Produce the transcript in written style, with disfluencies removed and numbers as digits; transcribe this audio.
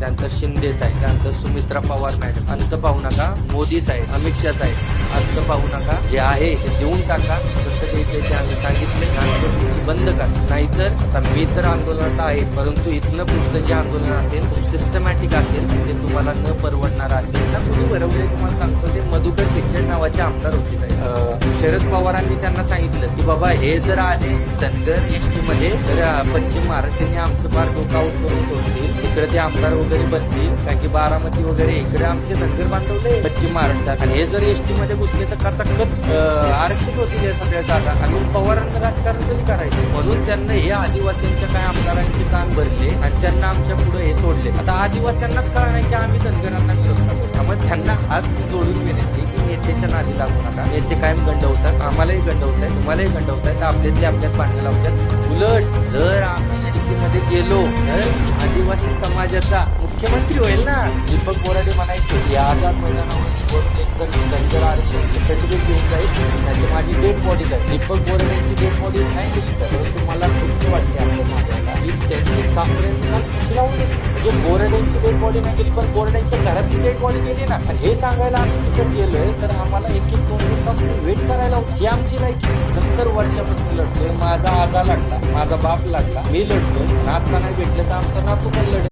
त्यानंतर शिंदे साहेब, त्यानंतर सुमित्रा पवार मॅडम, अंत पाहू नका मोदी साहेब, अमित शाह साहेब, अंत पाहू नका, जे आहे ते देऊन टाका. कसं द्यायचं ते आम्ही सांगितले, आंदोलनाची बंद करा. नाहीतर आता मी तर आंदोलनात आहे, परंतु इथनं पुढचं जे आंदोलन असेल खूप सिस्टमॅटिक असेल, ते तुम्हाला न परवडणार असेल ना. कुणी भरवले तुम्हाला सांगतो, ते मधुकर पिक्चर नावाचे आमदार होते साहेब. शरद पवारांनी त्यांना सांगितलं की बाबा हे जर आले धनगर एसटी मध्ये तर पश्चिम महाराष्ट्राने आमचं फार डोकाउट करून सोडतील, इकडे ते आमदार वगैरे बनतील, कारण की बारामती वगैरे इकडे आमचे धनगर बांधवले पश्चिम महाराष्ट्रात, आणि हे जर एसटी मध्ये घुसले तर कचाकच आरक्षित होतील या सगळ्या जागा. आणि पवारांना राजकारण कधी करायचं, म्हणून त्यांना हे आदिवासींच्या काय आमदारांचे कान भरले आणि त्यांना आमच्या पुढे हे सोडले. आता आदिवासींनाच कळलं नाही की आम्ही धनगरांना विरोध करतो, त्यामुळे त्यांना हात जोडून विनंती की नेत्याच्या नादी लागू नका. नेते कायम गंडवतात, आम्हालाही गंडवताय, तुम्हालाही गंडवताय, आपल्यातले आपल्यात भांडणं लावतात. उलट जर आम्ही मध्ये गेलो तर आदिवासी समाजाचा मुख्यमंत्री होईल ना. दीपक बोराडे म्हणायचे की आझाद मैदानावर एकतर धनगर आरक्षण सर्टिफिकेट घेऊन जाईल, नाही माझी डेड बॉडी काय. दीपक बोराडेंची डेड बॉडी नाही दिली सर, परंतु मला खूप वाटते आपल्या समाजाला की त्यांचे सासऱ्यांनी काल पिशी लावून दिली. म्हणजे बोराडेंची डेड बॉडी नाही गेली, पण बोराडेंच्या घरातली डेड बॉडी गेली ना. आणि हे सांगायला आम्ही तिकडे गेलोय तर आम्हाला एक 2 तास वेट करायला होती. ही आमची लायकी. 70 वर्षापासून लढतोय, माझा आजा लढला, माझा बाप लढला, मी लढतोय, आता नाही भेटलं तर आमचा नातू पण लढेल.